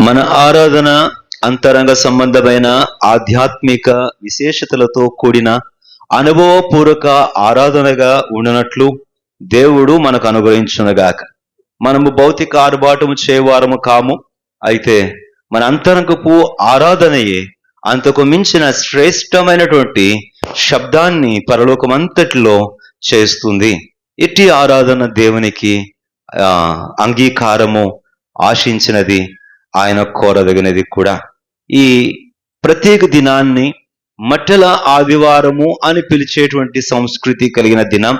మన ఆరాధన అంతరంగ సంబంధమైన ఆధ్యాత్మిక విశేషతలతో కూడిన అనుభవపూర్వక ఆరాధనగా ఉండనట్లు దేవుడు మనకు అనుగ్రహించునుగాక. మనము భౌతిక ఆర్భాటము చేయవారము కాము, అయితే మన అంతరంగపు ఆరాధనయే అంతకు మించిన శ్రేష్టమైనటువంటి శబ్దాన్ని పరలోకమంతటిలో చేస్తుంది. ఇట్టి ఆరాధన దేవునికి అంగీకారము ఆశించినది, ఆయన కోరదగినది కూడా. ఈ ప్రత్యేక దినాన్ని మట్టల ఆదివారము అని పిలిచేటువంటి సంస్కృతి కలిగిన దినం.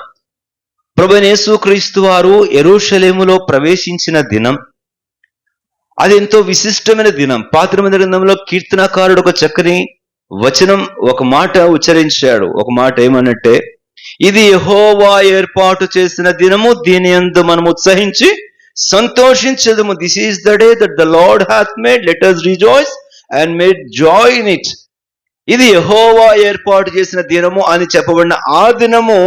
ప్రభువైన యేసుక్రీస్తు వారు యెరూషలేములో ప్రవేశించిన దినం. అది ఎంతో విశిష్టమైన దినం. పాత నిబంధన గ్రంథంలో కీర్తనకారుడు ఒక చక్కని వచనం, ఒక మాట ఉచ్చరించాడు. ఒక మాట ఏమనంటే, ఇది యెహోవా ఏర్పాటు చేసిన దినము, దీని యందు మనం ఉత్సహించి సంతోషించదము. This is the day that the Lord hath made, let us rejoice and make joy in it. ఇది యెహోవా ఏర్పాటు చేసిన దినము అని చెప్పబడిన ఆ దినము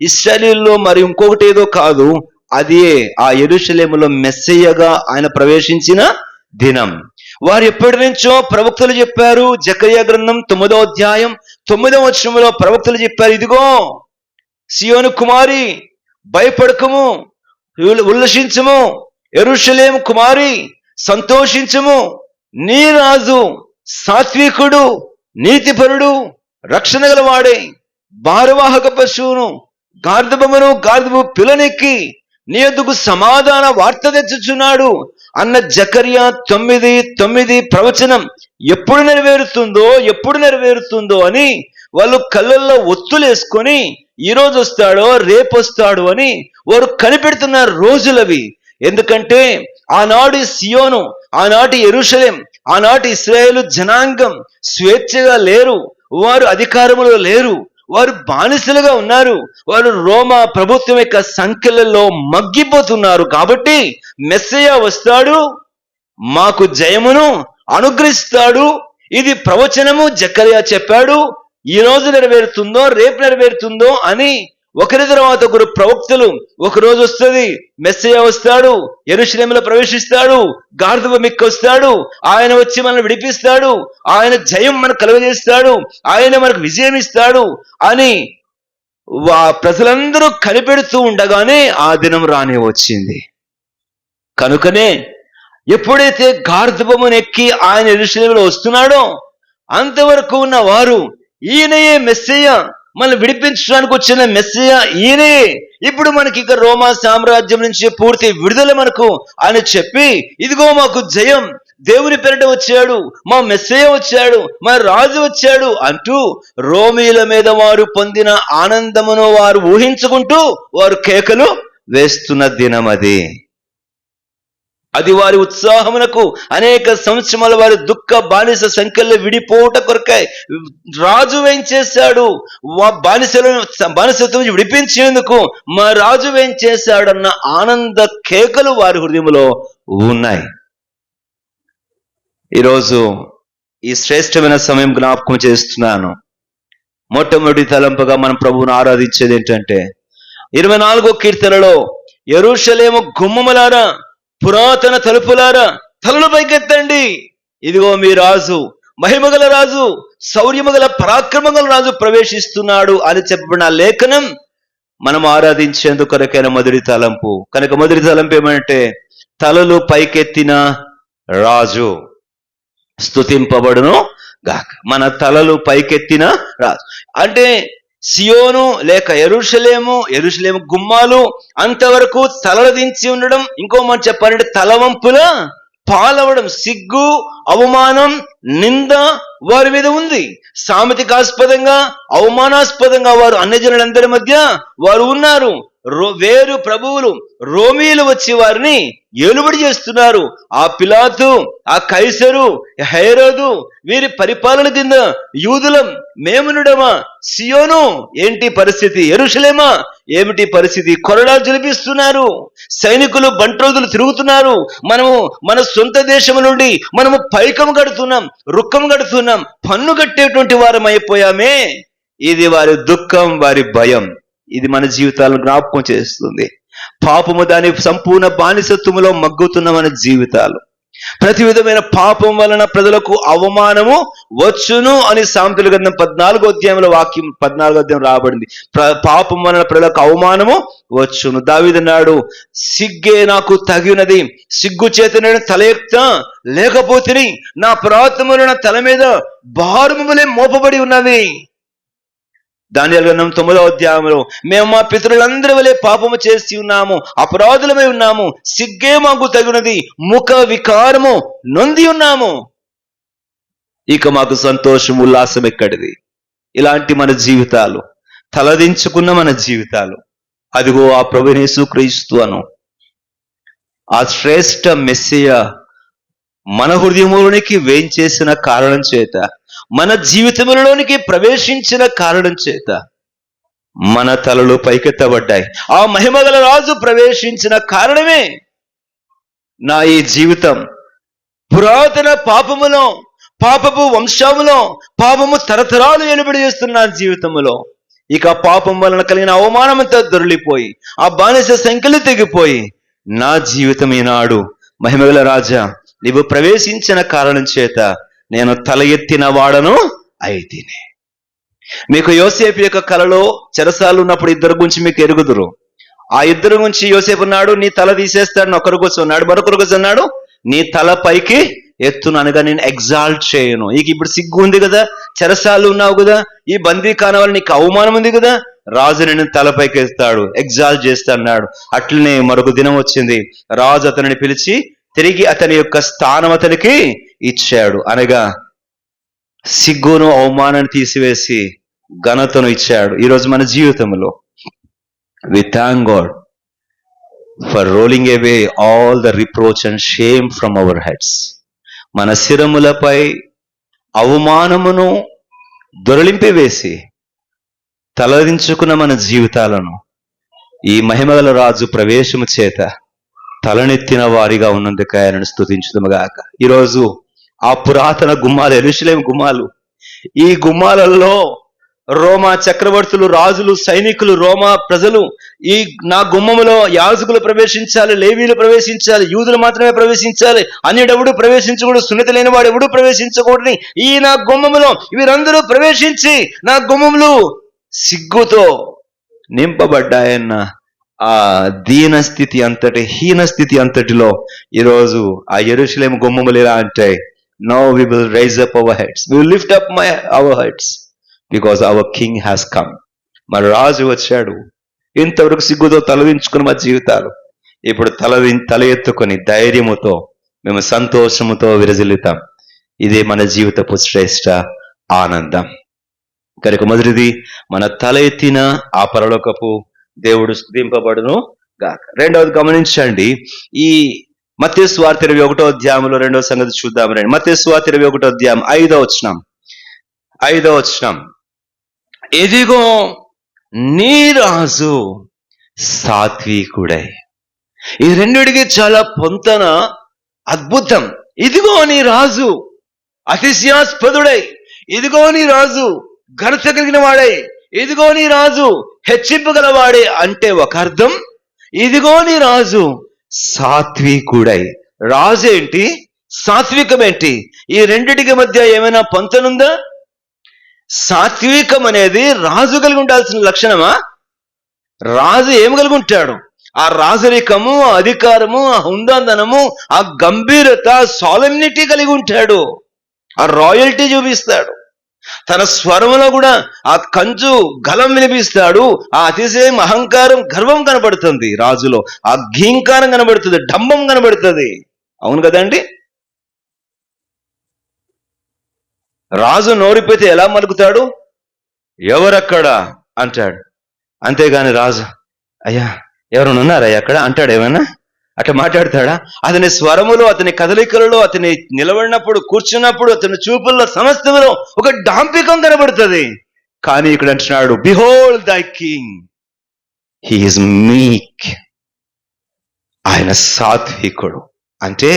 ఇశ్రాయేలులో మరి ఇంకొకటి ఏదో కాదు, అది ఆ యెరూషలేములో మెస్సయ్యగా ఆయన ప్రవేశించిన దినం. వారు ఎప్పటి నుంచో ప్రవక్తలు చెప్పారు. జకర్యా గ్రంథం 9వ అధ్యాయం 9వ వచనంలో ప్రవక్తలు చెప్పారు, ఇదిగో సియోను కుమారి భయపడకము, ఉల్లసించము, యెరూషలేము కుమారి సంతోషించము, నీ రాజు సాత్వికుడు, నీతిపరుడు, రక్షణ గలవాడే, భారవాహక పశువును, గార్ధబమును గార్ధపు పిల్లనెక్కి నీ యొద్దకు సమాధాన వార్త తెచ్చుచున్నాడు అన్న జకర్యా 9:9 ప్రవచనం ఎప్పుడు నెరవేరుతుందో అని వాళ్ళు కళ్ళల్లో ఒత్తులేసుకొని ఈ రోజు వస్తాడో రేపు వస్తాడు అని వారు కనిపెడుతున్నారు రోజులవి. ఎందుకంటే ఆనాటి సియోను, ఆనాటి యెరూషలేం, ఆనాటి ఇశ్రాయేలు జనాంగం స్వేచ్ఛగా లేరు, వారు అధికారములో లేరు, వారు బానిసలుగా ఉన్నారు, వారు రోమా ప్రభుత్వం యొక్క సంఖ్యలలో మగ్గిపోతున్నారు. కాబట్టి మెస్సయ్య వస్తాడు, మాకు జయమును అనుగ్రహిస్తాడు. ఇది ప్రవచనము, జకర్యా చెప్పాడు. ఈ రోజు నెరవేరుతుందో రేపు నెరవేరుతుందో అని ఒకరి తర్వాత ఒకరు ప్రవక్తలు, ఒక రోజు వస్తుంది మెస్సయ్య వస్తాడు, యెరూషలేములో ప్రవేశిస్తాడు, గార్ధబము ఎక్కి వస్తాడు, ఆయన వచ్చి మనల్ని విడిపిస్తాడు, ఆయన జయం మనకు కలుగజేస్తాడు, ఆయన మనకు విజయం ఇస్తాడు అని ప్రజలందరూ కనిపెడుతూ ఉండగానే ఆ దినం రానే వచ్చింది. కనుకనే ఎప్పుడైతే గార్ధబమును ఎక్కి ఆయన యెరూషలేములో వస్తున్నాడో అంతవరకు ఉన్న వారు ఈయనయే మెస్సయ్య, మనల్ని విడిపించడానికి వచ్చిన మెస్సయ్య ఈయనే, ఇప్పుడు మనకి ఇక రోమా సామ్రాజ్యం నుంచి పూర్తి విడుదల మనకు అని చెప్పి, ఇదిగో మాకు జయం, దేవుని పేరిట వచ్చాడు, మా మెస్సయ్య వచ్చాడు, మా రాజు వచ్చాడు అంటూ రోమీల మీద వారు పొందిన ఆనందమును వారు ఊహించుకుంటూ వారు కేకలు వేస్తున్న దినం అది. అది వారి ఉత్సాహమునకు అనేక సంవత్సరాల వారి దుఃఖ బానిస సంఖ్యలో విడిపోట కొరకై రాజు వేంచేశాడు, బానిసత్వం విడిపించేందుకు మా రాజు వేంచేశాడన్న ఆనంద కేకలు వారి హృదయంలో ఉన్నాయి. ఈరోజు ఈ శ్రేష్టమైన సమయం జ్ఞాపకం చేస్తున్నాను. మొట్టమొదటి తలంపుగా మనం ప్రభువును ఆరాధించేది ఏంటంటే 24వ కీర్తనలో, యెరూషలేము గుమ్మములారా, పురాతన తలుపులారా, తలలు పైకెత్తండి, ఇదిగో మీ రాజు, మహిమగల రాజు, శౌర్యముగల పరాక్రమగల రాజు ప్రవేశిస్తున్నాడు అని చెప్పబడిన లేఖనం మనం ఆరాధించేందుకు కొరకైన మొదటి తలంపు. కనుక మొదటి తలంపు ఏమంటే, తలలు పైకెత్తిన రాజు స్తుతింపబడును గాక. మన తలలు పైకెత్తిన రాజు అంటే సియోను లేక యెరూషలేము గుమ్మాలు అంతవరకు తలలు దించి ఉండడం, ఇంకో మాట చెప్పాలంటే తలవంపుల పాలవడం, సిగ్గు, అవమానం, నింద వారి మీద ఉంది. సామెతికాస్పదంగా, అవమానాస్పదంగా వారు అన్యజనులందరి మధ్య వారు ఉన్నారు. వేరు ప్రభువులు రోమీలు వచ్చి వారిని ఏలుబడి చేస్తున్నారు. ఆ పిలాతు, ఆ కైసరు, హేరోదు వీరి పరిపాలన కింద యూదులం మేమునుడమా, సియోను ఏంటి పరిస్థితి, యెరూషలేమా ఏమిటి పరిస్థితి, కొరడా జలిపిస్తున్నారు, సైనికులు బంట్రోదులు తిరుగుతున్నారు. మనము మన సొంత దేశం నుండి మనము పైకం కడుతున్నాం, రుక్కం కడుతున్నాం, పన్ను కట్టేటువంటి వారం అయిపోయామే. ఇది వారి దుఃఖం, వారి భయం. ఇది మన జీవితాలను జ్ఞాపకం చేస్తుంది. పాపము దాని సంపూర్ణ బానిసత్వములో మగ్గుతున్న మన జీవితాలు. ప్రతి విధమైన పాపం వలన ప్రజలకు అవమానము వచ్చును అని సామెతల గ్రంథం 14వ అధ్యాయంలో వాక్యం 14వ అధ్యాయం రాబడింది. పాపం వలన ప్రజలకు అవమానము వచ్చును. దావీదన్నాడు, సిగ్గే నాకు తగినది, సిగ్గు చేత నేను తల ఎత్త లేకపోతే నా ప్రాతములు నా తల మీద భారములే మోపబడి ఉన్నవి. దానియేలు గ్రంథం 9వ అధ్యాయంలో మేము మా పితరులందరి వలె పాపము చేసి ఉన్నాము, అపరాధులమై ఉన్నాము, సిగ్గే మాకు తగినది, ముఖ వికారము నొంది ఉన్నాము, ఇక మాకు సంతోషం ఉల్లాసం ఎక్కడిది. ఇలాంటి మన జీవితాలు, తలదించుకున్న మన జీవితాలు, అదిగో ఆ ప్రభువైన యేసుక్రీస్తు అను ఆ శ్రేష్ఠ మెస్సియా మన హృదయములోనికి వేంచేసిన కారణం చేత, మన జీవితములలోనికి ప్రవేశించిన కారణం చేత మన తలలు పైకెత్తబడ్డాయి. ఆ మహిమగల రాజు ప్రవేశించిన కారణమే నా ఈ జీవితం పురాతన పాపములో, పాపపు వంశములో, పాపము తరతరాలు వెలుబడి చేస్తున్న జీవితములో ఇక పాపం వలన కలిగిన అవమానమంతా దొరికిపోయి, ఆ బానిస సంఖ్యలు తెగిపోయి, నా జీవితం ఈనాడు మహిమగల రాజా నీవు ప్రవేశించిన కారణం చేత నేను తల ఎత్తిన వాడను అయితిని. మీకు యోసేపు యొక్క కలలో చెరసాలు ఉన్నప్పుడు ఇద్దరు గురించి మీకు ఎరుగుదురు. ఆ ఇద్దరు గురించి యోసేపు అన్నాడు, నీ తల తీసేస్తాడు, ఒకరు కూర్చున్నాడు, మరొకరు కూర్చున్నాడు, నీ తల పైకి ఎత్తును అనగా నేను ఎగ్జాల్ట్ చేయను. ఇక ఇప్పుడు సిగ్గు ఉంది కదా, చెరసాలు ఉన్నావు కదా, ఈ బందీఖాన వల్ల నీకు అవమానం ఉంది కదా, రాజు నేను తలపైకి ఎత్తాడు, ఎగ్జాల్ట్ చేస్తాడు. అట్లనే మరొక దినం వచ్చింది, రాజు అతనిని పిలిచి తిరిగి అతని యొక్క స్థానం అతనికి ఇచ్చాడు. అనగా సిగ్గును అవమానాన్ని తీసివేసి ఘనతను ఇచ్చాడు. ఈరోజు మన జీవితంలో we thank God for rolling away all the reproach and shame from our heads. మన శిరములపై అవమానమును దొరలింపి వేసి తలదించుకున్న మన జీవితాలను ఈ మహిమగల రాజు ప్రవేశము చేత తలనెత్తిన వారిగా ఉన్నందుకు ఆయనను స్తుతించుదుముగాక. ఈరోజు ఆ పురాతన గుమ్మాలు, యెరూషలేము గుమ్మాలు, ఈ గుమ్మాలలో రోమా చక్రవర్తులు, రాజులు, సైనికులు, రోమా ప్రజలు ఈ నా గుమ్మములో యాజకులు ప్రవేశించాలి, లేవీలు ప్రవేశించాలి, యూదులు మాత్రమే ప్రవేశించాలి, అన్యుడెవడు ప్రవేశించకూడదు, సున్నతి లేని వాడు ఎవడు ప్రవేశించకూడని ఈ నా గుమ్మములో వీరందరూ ప్రవేశించి నా గుమ్మములు సిగ్గుతో నింపబడ్డాయన్న ఆ దీనస్థితి అంతటి, హీనస్థితి అంతటిలో ఈరోజు ఆ యెరూషలేము గుమ్మములు ఎలా అంటే, now we will rise up our heads, we will lift up our heads because our king has come. మన రాజు వచ్చాడు. ఇంతవరకు సిగ్గుతో తలదించుకున్న మా జీవితాలు ఇప్పుడు తల ఎత్తుకొని ధైర్యముతో మేము సంతోషముతో విరజిల్లుతాం. ఇదే మన జీవితపు శ్రేష్ట ఆనందం. కనుక మొదటిది, మన తల ఎత్తిన ఆ పరలోకపు దేవుడు స్తుతింపబడును గాక. రెండవది గమనించండి, ఈ మత్తయి సువార్త 21వ అధ్యాయంలో రెండవ సంగతి చూద్దాం రండి. మత్తయి సువార్త 21వ అధ్యాయం 5వ వచనం, ఇదిగో నీ రాజు సాత్వికుడై. ఈ రెండిటికి చాలా పొంతన, అద్భుతం. ఇదిగో నీ రాజు అతిశయాస్పదుడై, ఇదిగో నీ రాజు ఘనత కలిగిన వాడై, ఇదిగో నీ రాజు హెచ్చింపగలవాడే అంటే ఒక అర్థం, ఇదిగో నీ రాజు సాత్వికుడై. రాజు ఏంటి, సాత్వికం ఏంటి? ఈ రెండిటికి మధ్య ఏమైనా పొంతనుందా? సాత్వికం అనేది రాజు కలిగి ఉండాల్సిన లక్షణమా? రాజు ఏం కలిగి ఉంటాడు? ఆ రాజరికము, ఆ అధికారము, ఆ హుందాదనము, ఆ గంభీరత, సాలెమ్నిటీ కలిగి ఉంటాడు. ఆ రాయల్టీ చూపిస్తాడు. తన స్వరములో కూడా ఆ కంచు గలం వినిపిస్తాడు. ఆ అతిశయం, అహంకారం, గర్వం కనబడుతుంది రాజులో. ఆ ఘీంకారం కనబడుతుంది, డంబం కనబడుతుంది. అవును కదండి? రాజు నోరిపోతే ఎలా మలుకుతాడు? ఎవరక్కడ అంటాడు. అంతేగాని రాజు అయ్యా ఎవరైనా ఉన్నారయ్యా అక్కడ అంటాడు? ఏమైనా అట్లా మాట్లాడతాడా? అతని స్వరములో, అతని కదలికలలో, అతని నిలబడినప్పుడు, కూర్చున్నప్పుడు, అతని చూపుల్లో, సమస్తములో ఒక డాంపికం కనబడుతుంది. కానీ ఇక్కడ అంటున్నాడు, బిహోల్డ్ దై కింగ్, హీ ఈజ్ మీక్. ఆయన సాత్వికుడు. అంటే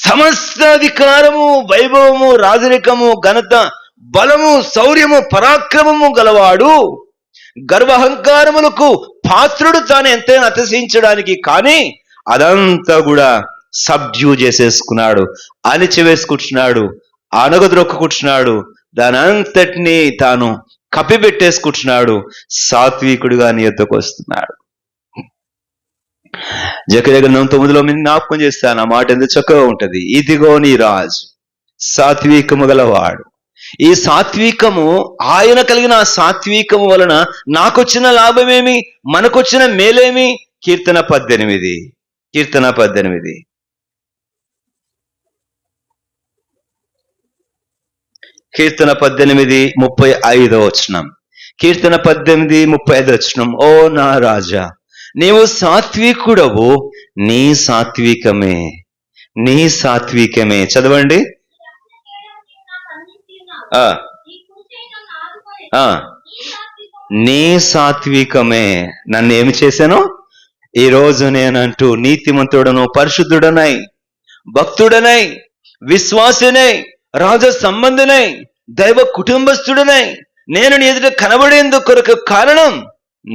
సమస్త అధికారము, వైభవము, రాజరికము, ఘనత, బలము, శౌర్యము, పరాక్రమము గలవాడు, గర్వహంకారములకు పాత్రుడు తాను ఎంతైనా అతిశయించడానికి. కానీ అదంతా కూడా సబ్డ్యూ చేసేసుకున్నాడు, అణిచివేసుకుంటున్నాడు, అనగదొక్కుకుంటున్నాడు, దాని అంతటినీ తాను కప్పిపెట్టేసుకుంటున్నాడు. సాత్వికుడిగా నీ యొద్దకు వస్తున్నాడు. జకర్యా గ్రంథం 9లో మీరు జ్ఞాపకం చేస్తాను, ఆ మాట ఎంత చక్కగా ఉంటది. ఇదిగో నీ రాజు సాత్వికము గలవాడు. ఈ సాత్వికము, ఆయన కలిగిన ఆ సాత్వికము వలన నాకొచ్చిన లాభమేమి, మనకొచ్చిన మేలేమి? కీర్తన 18 35 కీర్తన 18:35. ఓ నా రాజా, నీవు సాత్వికుడవు, నీ సాత్వికమే. చదవండి. నీ సాత్వికమే నన్ను ఏమి చేశాను? ఈరోజు నేనంటూ నీతిమంతుడను, పరిశుద్ధుడనై, భక్తుడనై, విశ్వాసినై, రాజ సంబంధునై, దైవ కుటుంబస్థుడనై నేను నీ ఎదుట కనబడేందుకు కొరకు కారణం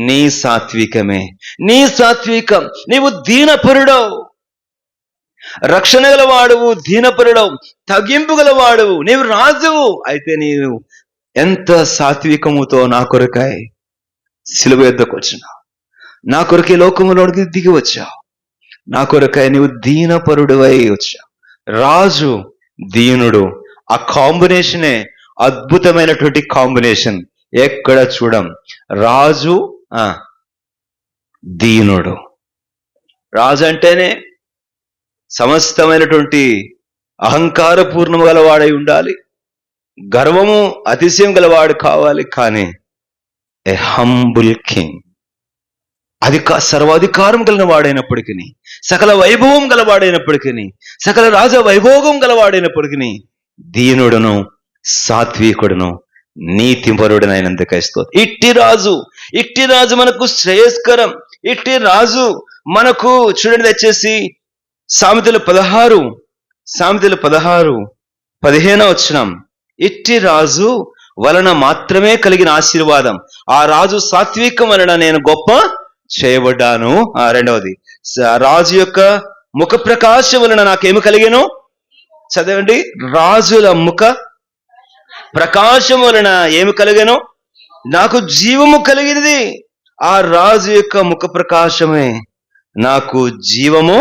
నీ సాత్వికమే. నీ సాత్వికం. నీవు దీనపరుడవు, రక్షణ గలవాడువు, దీనపరుడవు, తగ్గింపు గలవాడువు, నీవు రాజువు. అయితే నీవు ఎంత సాత్వికముతో నా కొరకై సిలువ యొద్దకు వచ్చినావు, నా కొరకై లోకములోనికి దిగి వచ్చావు, నా కొరకై నీవు దీనపరుడువై వచ్చావు. రాజు, దీనుడు, ఆ కాంబినేషనే అద్భుతమైనటువంటి కాంబినేషన్. ఎక్కడ చూడం. రాజు, దీనుడు. రాజు అంటేనే సమస్తమైనటువంటి అహంకార పూర్ణము గలవాడై ఉండాలి, గర్వము, అతిశయం గలవాడు కావాలి. కానీ ఏ హంబుల్ కింగ్, సర్వాధికారం కలిగిన వాడైనప్పటికీ, సకల వైభవం గలవాడైనప్పటికీ, సకల రాజ వైభోగం గలవాడైనప్పటికీ, దీనుడును, సాత్వికుడును, నీతిపరుడనైనందుకై స్తోత్రం. ఇట్టి రాజు మనకు శ్రేయస్కరం. ఇట్టి రాజు మనకు, చూడండి దయచేసి సామెతలు 16:15. ఇట్టి రాజు వలన మాత్రమే కలిగిన ఆశీర్వాదం, ఆ రాజు సాత్వికం వలన నేను గొప్ప చేయబడ్డాను. రెండవది, రాజు యొక్క ముఖ ప్రకాశం వలన నాకేమి కలిగేను? చదవండి. రాజుల ముఖ ప్రకాశం వలన ఏమి కలిగేను? నాకు జీవము కలిగినది. ఆ రాజు యొక్క ముఖ ప్రకాశమే నాకు జీవము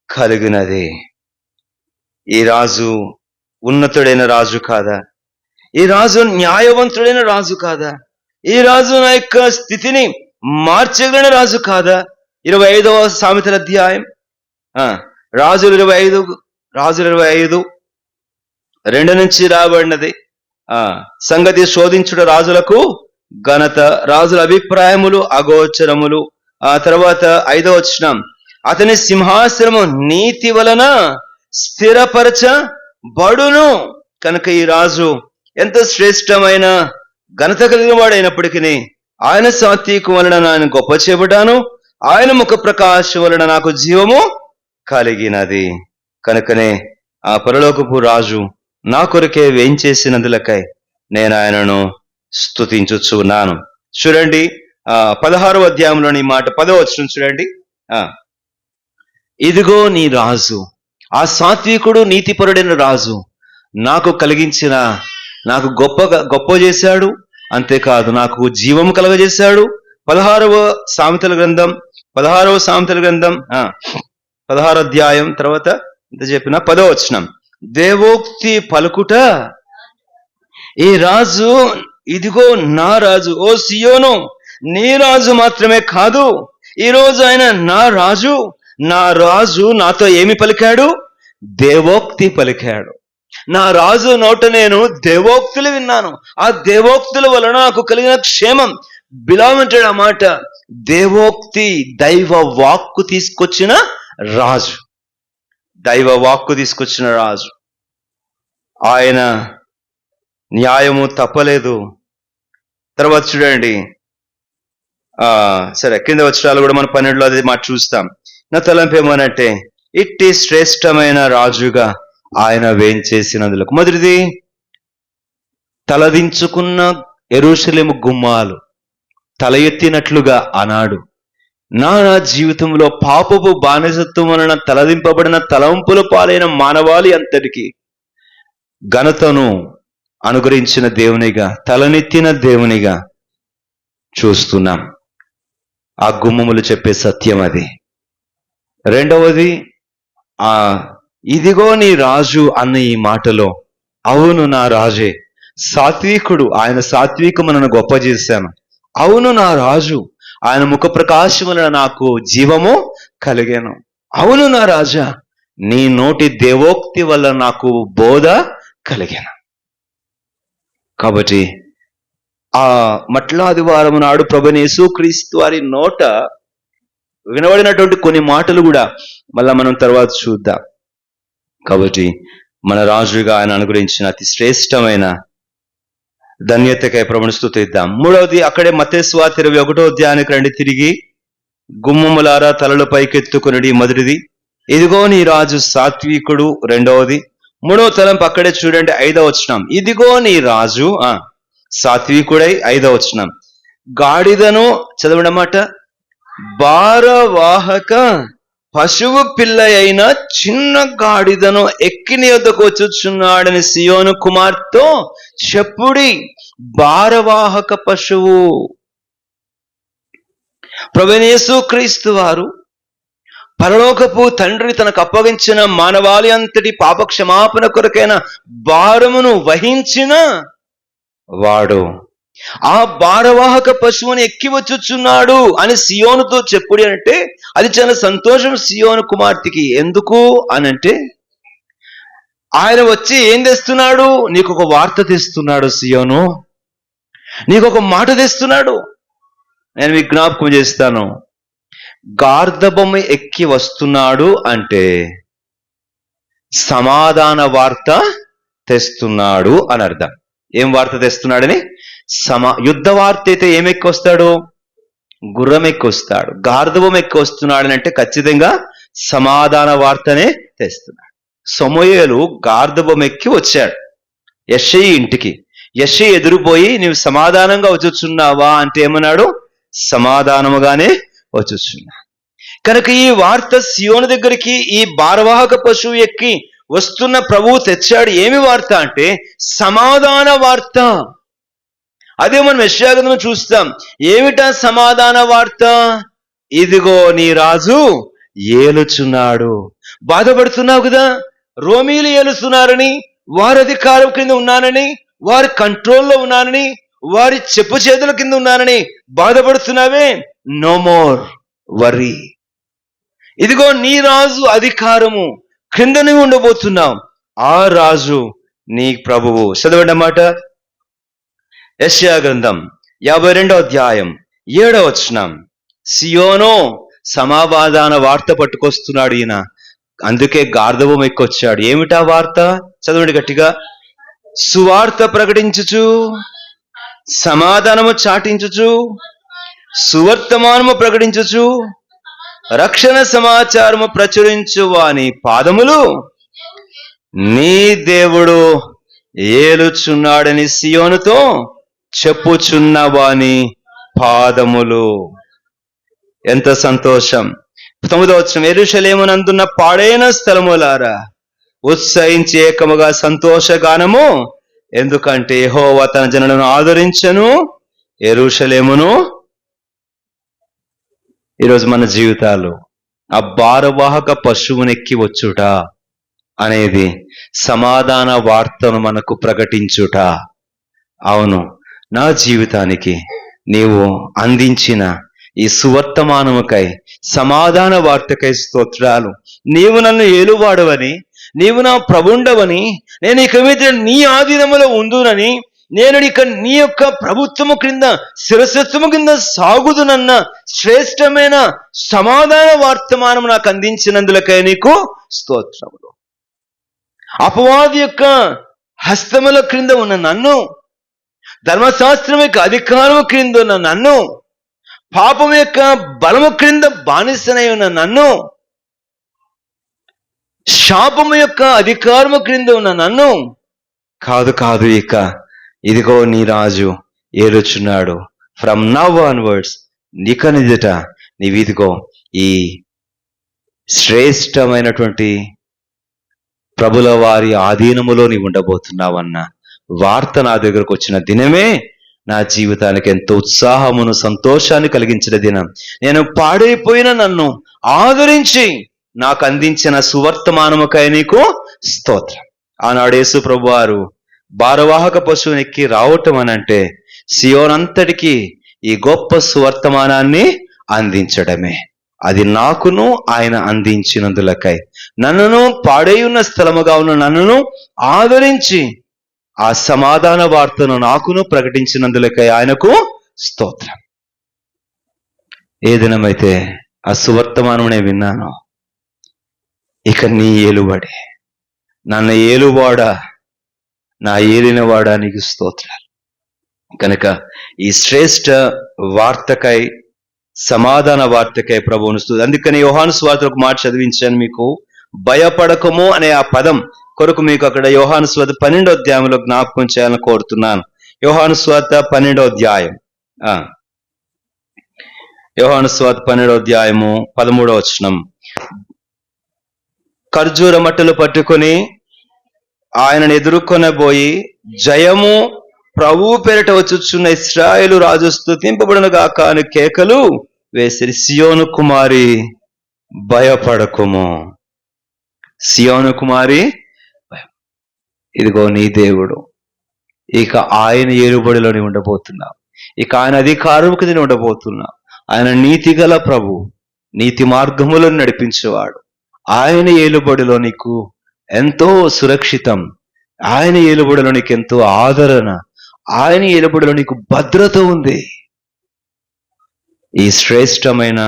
కలిగినది. ఈ రాజు ఉన్నతుడైన రాజు కాదా? ఈ రాజు న్యాయవంతుడైన రాజు కాదా? ఈ రాజు నా యొక్క స్థితిని మార్చగలిగిన రాజు కాదా? 25వ సామెతల అధ్యాయం, రాజులు 25:2 నుంచి రాబడినది. సంగతి శోధించుట రాజులకు ఘనత, రాజుల అభిప్రాయములు అగోచరములు. ఆ తర్వాత 5వ వచనం, అతని సింహాసనము నీతి వలన స్థిరపరచబడును. కనుక ఈ రాజు ఎంత శ్రేష్టమైన ఘనత కలిగిన వాడైనప్పటికీ ఆయన సాత్వికం వలన నేను గొప్ప చేయబడ్డాను, ఆయన ముఖ ప్రకాశం వలన నాకు జీవము కలిగినది. కనుకనే ఆ పరలోకపు రాజు నా కొరకే వేంచేసినందులకై నేను ఆయనను స్తుతించుచున్నాను. చూడండి 16వ అధ్యాయంలోని మాట 10వ వచనం చూడండి. ఇదిగో నీ రాజు, ఆ సాత్వికుడు, నీతిపరుడైన రాజు నాకు గొప్ప చేశాడు. అంతేకాదు, నాకు జీవము కలగజేశాడు. 16వ సామెతల గ్రంథం 16వ అధ్యాయం తర్వాత ఇంత చెప్పిన 10వ వచనం, దేవోక్తి పలుకుట ఈ రాజు, ఇదిగో నా రాజు, ఓ సియోను నీ రాజు మాత్రమే కాదు, ఈరోజు ఆయన నా రాజు నాతో ఏమి పలికాడు? దేవోక్తి పలికాడు. నా రాజు నోట నేను దేవోక్తులు విన్నాను. ఆ దేవోక్తుల వలన నాకు కలిగిన క్షేమం. బిలామంటాడు ఆ మాట, దేవోక్తి, దైవ వాక్కు తీసుకొచ్చిన రాజు, దైవ వాక్కు తీసుకొచ్చిన రాజు. ఆయన న్యాయము తప్పలేదు. తర్వాత చూడండి, సరే కింద వచనాలు కూడా మనం 12లో అది మాట చూస్తాం. నా తలంపు ఏమనంటే, ఇట్టి శ్రేష్టమైన రాజుగా ఆయన వేంచేసినందులకు. మొదటిది, తలదించుకున్న యెరూషలేము గుమ్మాలు తల ఎత్తినట్లుగా ఆనాడు నా జీవితంలో పాపపు బానిసత్వం వలన తలదింపబడిన తలంపుల పాలైన మానవాళి అంతటికి ఘనతను అనుగ్రహించిన దేవునిగా, తలనెత్తిన దేవునిగా చూస్తున్నాం. ఆ గుమ్మములు చెప్పే సత్యం అది. రెండవది, ఇదిగో నీ రాజు అన్న ఈ మాటలో, అవును నా రాజే, సాత్వికుడు, ఆయన సాత్వికమునను గొప్ప చేశాను. అవును నా రాజు, ఆయన ముఖ ప్రకాశం వలన నాకు జీవము కలిగాను. అవును నా రాజా, నీ నోటి దేవోక్తి వల్ల నాకు బోధ కలిగాను. కాబట్టి ఆ మట్లాదివారం నాడు ప్రభువైన యేసుక్రీస్తు వారి నోట వినబడినటువంటి కొన్ని మాటలు కూడా మళ్ళా మనం తర్వాత చూద్దాం. కాబట్టి మన రాజుగా ఆయన అనుగ్రహించిన అతి శ్రేష్టమైన ధన్యతకై ప్రభువును స్తుతిద్దాం. మూడవది, అక్కడే మత్తయి సువార్త 21వ అధ్యాయానికి రండి తిరిగి. గుమ్మములారా తలలు పైకెత్తుకునడి మొదటిది, ఇదిగో నీ రాజు సాత్వికుడు రెండవది. మూడవ తలంపు అక్కడే చూడండి, 5వ వచనం, ఇదిగో నీ రాజు సాత్వికుడై. 5వ వచనం, గాడిదను చదవడమాట, భారవాహక పశువు పిల్ల అయిన చిన్న గాడిదను ఎక్కిన యొద్దకు వచ్చుచున్నాడని సియోను కుమార్తెతో చెప్పుడి. భారవాహక పశువు ప్రభువైన యేసుక్రీస్తు వారు పరలోకపు తండ్రి తనకు అప్పగించిన మానవాళి అంతటి పాప క్షమాపణ కొరకైన భారమును వహించిన వాడు. ఆ భారవాహక పశువుని ఎక్కి వచ్చుచున్నాడు అని సియోనుతో చెప్పుడి అంటే అది చాలా సంతోషం సియోను కుమార్తెకి. ఎందుకు అనంటే ఆయన వచ్చి ఏం తెస్తున్నాడు? నీకు ఒక వార్త తెస్తున్నాడు సియోను, నీకు ఒక మాట తెస్తున్నాడు. నేను మీకు జ్ఞాపకం చేస్తాను, గార్ధబొమ్మ ఎక్కి వస్తున్నాడు అంటే సమాధాన వార్త తెస్తున్నాడు అని అర్థం. ఏం వార్త తెస్తున్నాడని? యుద్ధ వార్త అయితే ఏమెక్కి వస్తాడు? గుర్రం ఎక్కి వస్తాడు. గార్ధబొమ్మ ఎక్కి వస్తున్నాడు అంటే ఖచ్చితంగా సమాధాన వార్తనే తెస్తున్నాడు. సమూయేలు గార్ధబొమ్మ ఎక్కి వచ్చాడు యెషయి ఇంటికి. యెషయి ఎదురుపోయి నీవు సమాధానంగా వచ్చుచున్నావా అంటే ఏమన్నాడు? సమాధానముగానే వచ్చుచున్నా. కనుక ఈ వార్త సియోను దగ్గరికి ఈ భారవాహక పశువు ఎక్కి వస్తున్న ప్రభువు తెచ్చాడు. ఏమి వార్త అంటే సమాధాన వార్త. అదే మనం యెషయా గ్రంథంలో చూస్తాం. ఏమిటా సమాధాన వార్త? ఇదిగో నీ రాజు ఏలుచున్నాడు. బాధపడుతున్నావు కదా, రోమీలు ఏలుస్తున్నారని, వారి అధికారం కింద ఉన్నానని, వారి కంట్రోల్లో ఉన్నానని, వారి చెప్పు చేతుల కింద ఉన్నానని బాధపడుతున్నావే, నో మోర్ వరీ. ఇదిగో నీ రాజు అధికారము క్రిందనే ఉండబోతున్నావు. ఆ రాజు నీ ప్రభువు. చదవండి మాట, యెషయా గ్రంథం 52వ అధ్యాయం 7వ వచనం. సియోను సమాధాన వార్త పట్టుకొస్తున్నాడు ఈయన. అందుకే గార్ధబొమ్మ ఎక్కొచ్చాడు. ఏమిటా వార్త? చదవండి గట్టిగా. సువార్త ప్రకటించుచు, సమాధానము చాటించుచు, సువర్తమానము ప్రకటించుచు, రక్షణ సమాచారము ప్రచురించు వాని పాదములు నీ దేవుడు ఏలుచున్నాడని సియోనుతో చెప్పుచున్న వాని పాదములు. ఎంత సంతోషం. 9వ వచనం, యెరూషలేమునందున్న పాడైన స్థలములారా ఉత్సహించి ఏకముగా సంతోషగానము, ఎందుకంటే యెహోవా తన జనులను ఆదరించెను, యెరూషలేమును. ఈరోజు మన జీవితాలు ఆ భారవాహక పశువునెక్కి వచ్చుట అనేది సమాధాన వార్తను మనకు ప్రకటించుట. అవును, నా జీవితానికి నీవు అందించిన ఈ సువర్తమానముకై, సమాధాన వార్తకై స్తోత్రాలు. నీవు నన్ను ఏలువాడవని, నీవు నా ప్రభుండవని, నేను ఇక మీద నీ ఆధీనములో ఉందునని, నేను ఇక నీ యొక్క ప్రభుత్వము క్రింద, శిరస్వత్వము కింద సాగుదునన్న శ్రేష్టమైన సమాధాన వర్తమానం నాకు అందించినందులకై నీకు స్తోత్రములు. అపవాది యొక్క హస్తముల క్రింద ఉన్న నన్ను, ధర్మశాస్త్రం యొక్క అధికారము క్రింద ఉన్న నన్ను, పాపం యొక్క బలము క్రింద బానిసనై ఉన్న నన్ను, శాపము యొక్క అధికారము క్రింద ఉన్న నన్ను కాదు, ఇక ఇదిగో నీ రాజు ఏలుచున్నాడు. ఫ్రమ్ నవ్ ఆన్వర్డ్స్, ఇక నిజట నీవిదిగో ఈ శ్రేష్టమైనటువంటి ప్రభుల వారి ఆధీనములో నీవు ఉండబోతున్నావన్న వార్త నా దగ్గరకు వచ్చిన దినమే నా జీవితానికి ఎంతో ఉత్సాహమును సంతోషాన్ని కలిగించిన దినం. నేను పాడైపోయిన నన్ను ఆదరించి నాకు అందించిన సువర్తమానముకై నీకు స్తోత్రం. ఆనాడు యేసు ప్రభువారు భారవాహక పశువునెక్కి రావటం అనంటే సియోనంతటికి ఈ గొప్ప సువర్తమానాన్ని అందించడమే. అది నాకును ఆయన అందించినందులకై నన్నును పాడైయున్న స్థలముగా ఉన్న నన్నును ఆదరించి ఆ సమాధాన వార్తను నాకును ప్రకటించినందులకై ఆయనకు స్తోత్రం. ఏ దినమైతే ఆ సువర్తమానం నేను విన్నాను, ఇక నీ ఏలుబడి, నన్ను ఏలువాడా, నా ఏలినవాడా నీకు స్తోత్రాలు. కనుక ఈ శ్రేష్ఠ వార్తకై, సమాధాన వార్తకై ప్రభువును స్తుతి. అందుకని యోహాను సువార్త ఒక మాట చదివించాను మీకు. భయపడకము అనే ఆ పదం కొరకు మీకు అక్కడ యోహాను సువార్త 12వ అధ్యాయంలో జ్ఞాపకం చేయాలని కోరుతున్నాను. యోహాను సువార్త 12వ అధ్యాయం, యోహాను సువార్త 12వ అధ్యాయము 13వ వచనం. ఖర్జూర మట్టలు పట్టుకొని ఆయనను ఎదుర్కొనబోయి జయము ప్రభువు పేరిట వచ్చుచున్న ఇశ్రాయేలు రాజు స్తుతింపబడును గాక అని కేకలు వేసిరి. సియోను కుమారి భయపడకుము, సియోను కుమారి, ఇదిగో నీ దేవుడు, ఇక ఆయన ఏలుబడిలోని ఉండబోతున్నావు, ఇక ఆయన అధికారం కింద ఉండబోతున్నావు. ఆయన నీతి గల ప్రభు, నీతి మార్గములను నడిపించేవాడు. ఆయన ఏలుబడిలో నీకు ఎంతో సురక్షితం, ఆయన ఏలుబడిలో నీకు ఎంతో ఆదరణ, ఆయన ఏలుబడిలో నీకు భద్రత ఉంది. ఈ శ్రేష్టమైన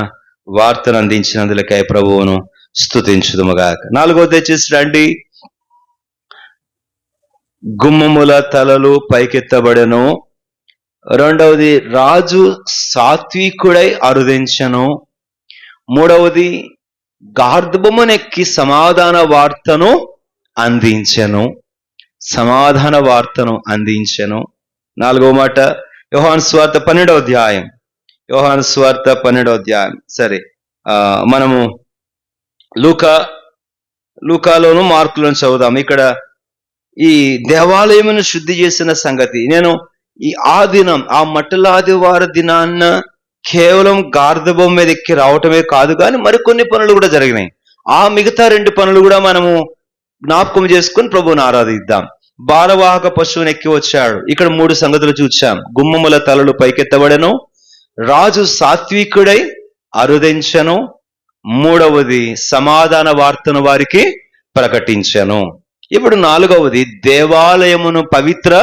వార్తను అందించినందులకై ప్రభువును స్తుతించుదుముగాక. 4వ దయచేసి రండి. గుమ్మముల తలలు పైకెత్తబడెను. 2వది రాజు సాత్వికుడై అరుదించెను. 3వది గార్ధబొమ్మనెక్కి సమాధాన వార్తను అందించెను, సమాధాన వార్తను అందించెను. 4వ మాట యోహాను సువార్త 12వ అధ్యాయం, యోహాను సువార్త 12వ అధ్యాయం. సరే, మనము లూకాలోను మార్కులను చదువుదాం. ఇక్కడ ఈ దేవాలయమును శుద్ధి చేసిన సంగతి నేను ఆ దినం, ఆ మట్టల ఆదివార దినాన్న కేవలం గార్ధబొమ్మ మీద ఎక్కి రావటమే కాదు, కానీ మరికొన్ని పనులు కూడా జరిగినాయి. ఆ మిగతా 2 పనులు కూడా మనము జ్ఞాపకం చేసుకుని ప్రభువుని ఆరాధిద్దాం. భారవాహక పశువుని ఎక్కి వచ్చాడు. ఇక్కడ 3 సంగతులు చూచాం. గుమ్మముల తలలు పైకెత్తబడెను, రాజు సాత్వికుడై అరుదించెను, 3వది సమాధాన వార్తను వారికి ప్రకటించెను. ఇప్పుడు 4వది దేవాలయమును పవిత్ర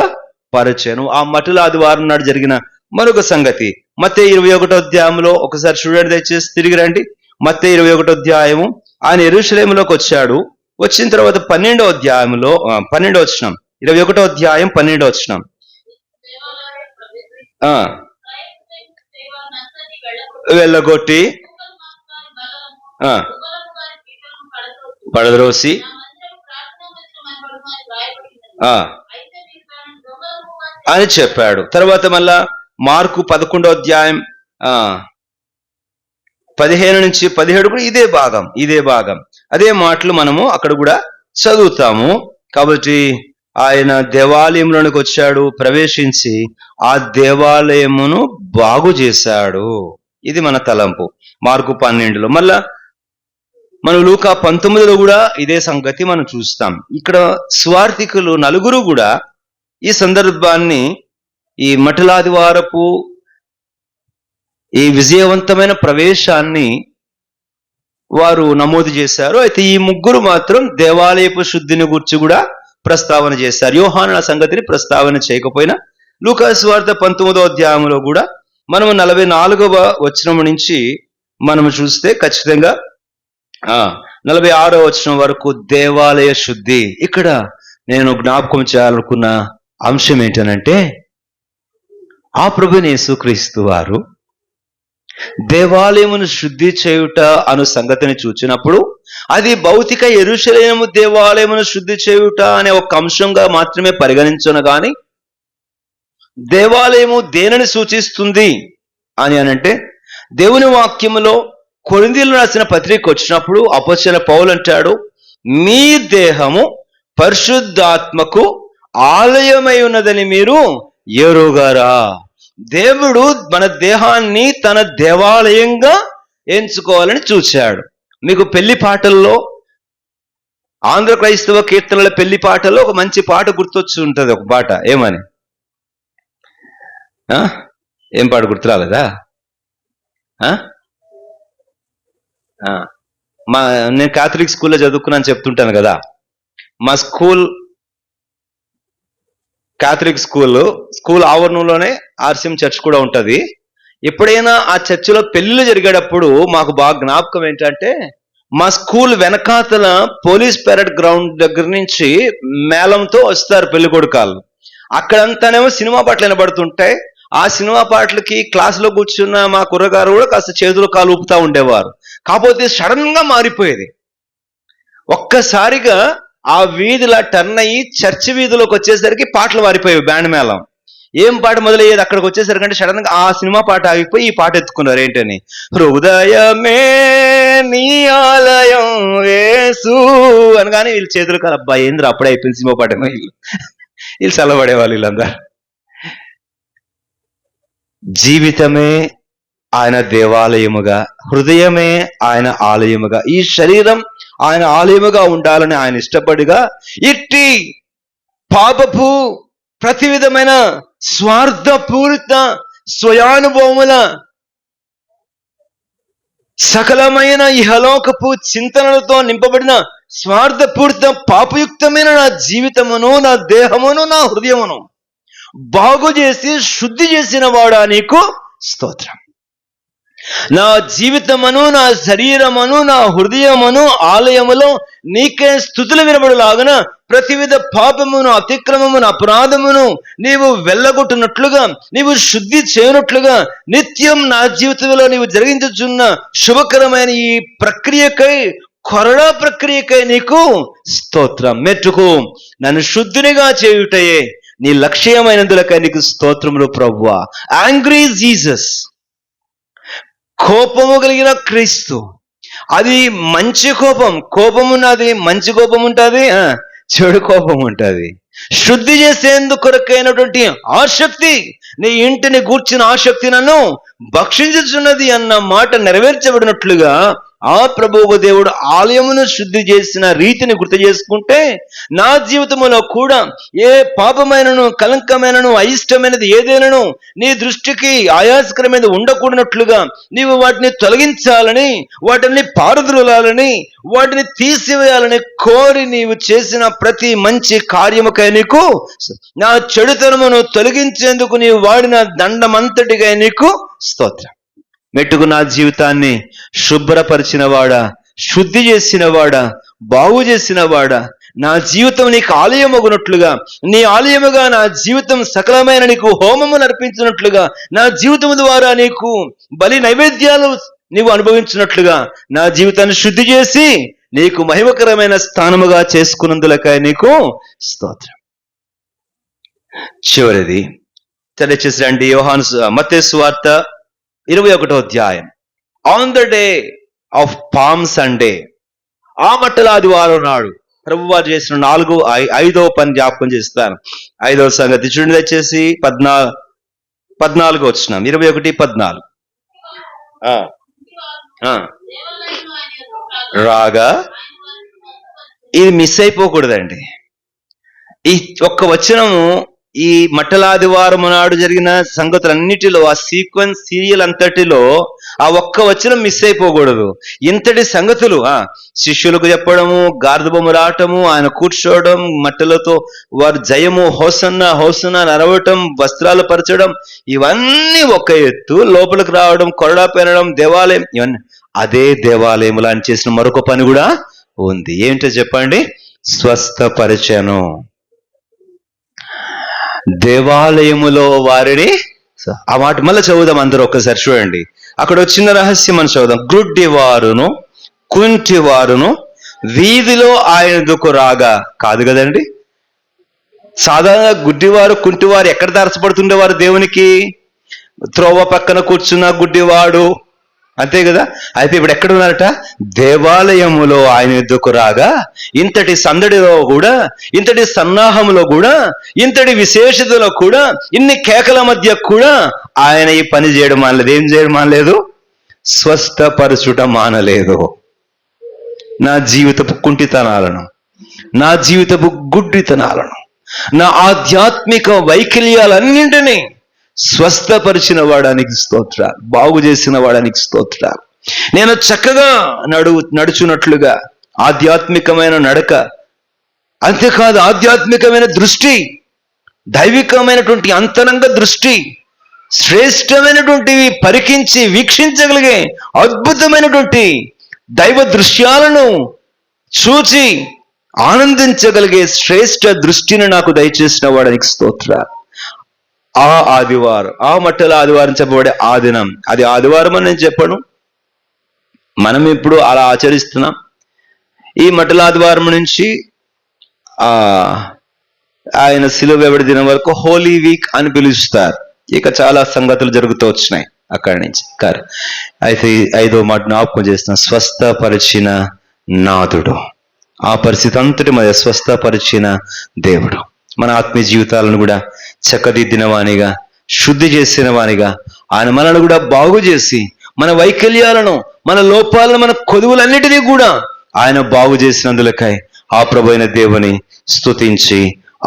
పరచెను. ఆ మటుల ఆదివారం నాడు జరిగిన మరొక సంగతి మత్తయి 21వ అధ్యాయంలో ఒకసారి చూడండి, దయచేసి తిరిగి రండి. మత్తయి 21వ అధ్యాయము. ఆయన యెరూషలేములోకి వచ్చాడు. వచ్చిన తర్వాత 12వ అధ్యాయంలో 12వ వచనం, 21వ అధ్యాయం 12వ వచనం. వెళ్ళగొట్టి పడద్రోసి అని చెప్పాడు. తర్వాత మళ్ళా మార్కు 11వ అధ్యాయం 15 నుంచి 17 కూడా ఇదే భాగం అదే మాటలు మనము అక్కడ కూడా చదువుతాము. కాబట్టి ఆయన దేవాలయంలోనికి వచ్చాడు, ప్రవేశించి ఆ దేవాలయమును బాగు చేశాడు. ఇది మన తలంపు. మార్కు 12లో మళ్ళా మనం లూకా 19లో కూడా ఇదే సంగతి మనం చూస్తాం. ఇక్కడ స్వార్థికులు 4 కూడా ఈ సందర్భాన్ని, ఈ మఠలాదివారపు ఈ విజయవంతమైన ప్రవేశాన్ని వారు నమోదు చేశారు. అయితే ఈ 3 మాత్రం దేవాలయపు శుద్ధిని గురించి కూడా ప్రస్తావన చేశారు. యోహాను ఆ సంగతిని ప్రస్తావన చేయకపోయినా లూకా సువార్త 19వ అధ్యాయంలో కూడా మనము 44వ వచనం నుంచి మనము చూస్తే ఖచ్చితంగా 46వ వచనం వరకు దేవాలయ శుద్ధి. ఇక్కడ నేను జ్ఞాపకం చేయాలనుకున్న అంశం ఏంటనంటే, ఆ ప్రభువైన యేసుక్రీస్తు వారు దేవాలయమును శుద్ధి చేయుట అను సంగతిని చూచినప్పుడు అది భౌతిక యెరూషలేము దేవాలయమును శుద్ధి చేయుట అనే ఒక అంశంగా మాత్రమే పరిగణించను గాని, దేవాలయము దేనిని సూచిస్తుంది అని అంటే దేవుని వాక్యములో కొరింథీయులకు రాసిన పత్రిక వచ్చినప్పుడు అపోస్తలుడైన పౌలు అంటాడు, మీ దేహము పరిశుద్ధాత్మకు ఆలయమై ఉన్నదని మీరు ఎరుగరా. దేవుడు మన దేహాన్ని తన దేవాలయంగా ఎంచుకోవాలని చూశాడు. మీకు పెళ్లి పాటల్లో, ఆంధ్ర క్రైస్తవ కీర్తనల పెళ్లి పాటల్లో ఒక మంచి పాట గుర్తొచ్చి ఉంటుంది. ఒక పాట ఏమని, ఏం పాట గుర్తు రాలేదా? నేను కాథలిక్ స్కూల్లో చదువుకున్నాను చెప్తుంటాను కదా. మా కాథలిక్ స్కూల్ ఆవరణంలోనే ఆర్సిఎం చర్చ్ కూడా ఉంటుంది. ఎప్పుడైనా ఆ చర్చిలో పెళ్లిళ్ళు జరిగేటప్పుడు మాకు బాగా జ్ఞాపకం ఏంటంటే, మా స్కూల్ వెనకాతల పోలీస్ పెరేడ్ గ్రౌండ్ దగ్గర నుంచి మేళంతో వస్తారు పెళ్లి కొడుకాళ్ళు. అక్కడంతానేమో సినిమా పాటలు వినబడుతుంటాయి. ఆ సినిమా పాటలకి క్లాసులో కూర్చున్న మా కుర్రగారు కూడా కాస్త చేతులు కాలు ఊపుతా ఉండేవారు. కాకపోతే సడన్ గా మారిపోయేది. ఒక్కసారిగా ఆ వీధిలా టర్న్ అయ్యి చర్చి వీధిలోకి వచ్చేసరికి పాటలు మారిపోయేవి. బ్యాండ్ మేళం ఏం పాట మొదలయ్యేది అక్కడికి వచ్చేసరికి అంటే సడన్ గా ఆ సినిమా పాట ఆగిపోయి ఈ పాట ఎత్తుకున్నారు. ఏంటని, హృదయమే నీ ఆలయం యేసు అనగానే వీళ్ళు చేతులు కాలు, అబ్బాయి ఏంద్ర అప్పుడే అయిపోయింది సినిమా పాట. వీళ్ళు చల్లబడేవాళ్ళు వీళ్ళందరూ. జీవితమే ఆయన దేవాలయముగా, హృదయమే ఆయన ఆలయముగా, ఈ శరీరం ఆయన ఆలయముగా ఉండాలని ఆయన ఇష్టపడిగా ఇట్టి పాపపు ప్రతి విధమైన స్వార్థపూరిత స్వయానుభవముల సకలమైన ఇహలోకపు చింతనలతో నింపబడిన స్వార్థపూరిత పాపయుక్తమైన నా జీవితమును, నా దేహమును, నా హృదయమును బాగు చేసి శుద్ధి చేసిన వాడా నీకు స్తోత్రం. నా జీవితమును, నా శరీరమును, నా హృదయమును ఆలయములో నీకే స్తుతులు వినబడులాగున ప్రతివిధ పాపమును, అతిక్రమమును, అపరాధమును నీవు వెళ్ళగొట్టునట్లుగా, నీవు శుద్ధి చేయనట్లుగా నిత్యం నా జీవితంలో నీవు జరిగించుచున్న శుభకరమైన ఈ ప్రక్రియకై, కొరడా ప్రక్రియకై నీకు స్తోత్రం. మెట్టుకు నన్ను శుద్ధినిగా చేయుటయే నీ లక్ష్యమైనందులకై నీకు స్తోత్రములు ప్రభువా. యాంగ్రీ జీసస్, కోపము కలిగిన క్రీస్తు. అది మంచి కోపం. కోపమున్నది, మంచి కోపం ఉంటుంది, చెడు కోపం ఉంటుంది. శుద్ధి చేసేందుకు కొరకైనటువంటి ఆసక్తి, నీ ఇంటిని గూర్చిన ఆసక్తి నన్ను భక్షించుచున్నది అన్న మాట నెరవేర్చబడినట్లుగా ఆ ప్రభువు దేవుడు ఆలయమును శుద్ధి చేసిన రీతిని గుర్తు చేసుకుంటే, నా జీవితంలో కూడా ఏ పాపమైనను, కలంకమైనను, అయిష్టమైనది ఏదైనాను నీ దృష్టికి ఆయాసకరమైనది ఉండకూడనట్లుగా నీవు వాటిని తొలగించాలని, వాటిని పారద్రోలాలని, వాటిని తీసివేయాలని కోరి నీవు చేసిన ప్రతి మంచి కార్యముకై నీకు, నా చెడుతనమును తొలగించేందుకు నీవు వాడిన దండమంతటిగా నీకు స్తోత్రం. మెట్టుకు నా జీవితాన్ని శుభ్రపరిచిన వాడా, శుద్ధి చేసిన వాడా, బాగు చేసిన వాడా, నా జీవితం నీకు ఆలయమగునట్లుగా, నీ ఆలయముగా నా జీవితం సకలమైన నీకు హోమమును అర్పించినట్లుగా, నా జీవితం ద్వారా నీకు బలి నైవేద్యాలు నీవు అనుభవించినట్లుగా నా జీవితాన్ని శుద్ధి చేసి నీకు మహిమకరమైన స్థానముగా చేసుకున్నందులకై నీకు స్తోత్రం. చివరిది తెలియచేసి రండి, మత్తయి సువార్త 21వ అధ్యాయం. On the day of palm Sunday, ఆ మట్టల ఆదివారం నాడు ప్రభువారు చేసిన 5వ పని జ్ఞాపకం చేస్తాను. 5వ సంగతి చూడండి దయచేసి. 14 వచ్చినాం, 21:14. రాగా, ఇది మిస్ అయిపోకూడదండి. ఈ ఒక్క వచనము ఈ మట్టలాదివారం నాడు జరిగిన సంగతులన్నిటిలో, ఆ సీక్వెన్స్ సీరియల్ అంతటిలో ఆ ఒక్క వచనం మిస్ అయిపోకూడదు. ఇంతటి సంగతులు శిష్యులకు చెప్పడము, గార్ధబొమ్మ రావటము, ఆయన కూర్చోవడం, మట్టలతో వారు జయము, హోసన్న హోసన్న నరవటం, వస్త్రాలు పరచడం, ఇవన్నీ ఒక ఎత్తు. లోపలికి రావడం, కొరడా పెనడం, దేవాలయం, ఇవన్నీ అదే దేవాలయంలో ఆయన చేసిన మరొక పని కూడా ఉంది. ఏంటో చెప్పండి? స్వస్థపరచను. దేవాలయములో వారిని, ఆ మాట మళ్ళీ చదువుదాం అందరూ ఒక్కసారి చూడండి. అక్కడ వచ్చిన రహస్యం అని చదువుదాం. గుడ్డివారును కుంటివారును వీధిలో ఆయనకు రాగా. కాదు కదండి, సాధారణంగా గుడ్డివారు కుంటివారు ఎక్కడ తారసపడుతుండేవారు దేవునికి? త్రోవ పక్కన కూర్చున్న గుడ్డివాడు, అంతే కదా. అయితే ఇప్పుడు ఎక్కడ ఉన్నారట? దేవాలయములో ఆయన ఎద్దుకు రాగా ఇంతటి సందడిలో కూడా, ఇంతటి సన్నాహంలో కూడా, ఇంతటి విశేషతలో కూడా, ఇన్ని కేకల మధ్య కూడా ఆయన ఈ పని చేయడం మానలేదు. ఏం చేయడం మానలేదు? స్వస్థపరచుట మానలేదు. నా జీవితపు కుంటితనాలను, నా జీవితపు గుడ్డితనాలను, నా ఆధ్యాత్మిక వైకల్యాలన్నింటినీ స్వస్థపరిచిన వాడానికి స్తోత్రాలు, బాగు చేసిన వాడానికి స్తోత్రాలు. నేను చక్కగా నడుచున్నట్లుగా ఆధ్యాత్మికమైన నడక, అంతేకాదు ఆధ్యాత్మికమైన దృష్టి, దైవికమైనటువంటి అంతరంగ దృష్టి, శ్రేష్టమైనటువంటివి పరికించి వీక్షించగలిగే అద్భుతమైనటువంటి దైవ దృశ్యాలను చూచి ఆనందించగలిగే శ్రేష్ఠ దృష్టిని నాకు దయచేసిన వాడానికి స్తోత్రాలు. ఆ ఆదివారం, ఆ మట్టల ఆదివారం చెప్పబడే ఆ దినం, అది ఆదివారం అని నేను చెప్పను, మనం ఇప్పుడు అలా ఆచరిస్తున్నాం. ఈ మట్టల ఆదివారం నుంచి ఆయన శిలువ వేయబడే దినం వరకు హోలీ వీక్ అని పిలుస్తారు. ఇక చాలా సంగతులు జరుగుతూ వచ్చినాయి అక్కడి నుంచి. అయితే 5వ మాట జ్ఞాపకం చేస్తున్న, స్వస్థపరిచిన నాథుడు. ఆ పరిస్థితి అంతటి మీద స్వస్థపరిచిన దేవుడు మన ఆత్మీయ జీవితాలను కూడా చక్కదిద్దిన వానిగా, శుద్ధి చేసిన వానిగా, ఆయన మనల్ని కూడా బాగు చేసి మన వైకల్యాలను, మన లోపాలను, మన కొదువులన్నిటినీ కూడా ఆయన బాగు చేసినందులకై ఆ ప్రభు అయిన దేవుని స్తుతించి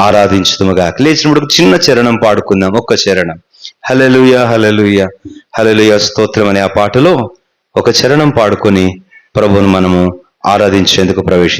ఆరాధించుదుముగా. లేచినప్పుడు చిన్న చరణం పాడుకుందాం, ఒక్క చరణం. హల్లెలూయా హల్లెలూయా హల్లెలూయా స్తోత్రం అనే ఆ పాటలో ఒక చరణం పాడుకొని ప్రభువును మనము ఆరాధించేందుకు ప్రవేశిస్తాం.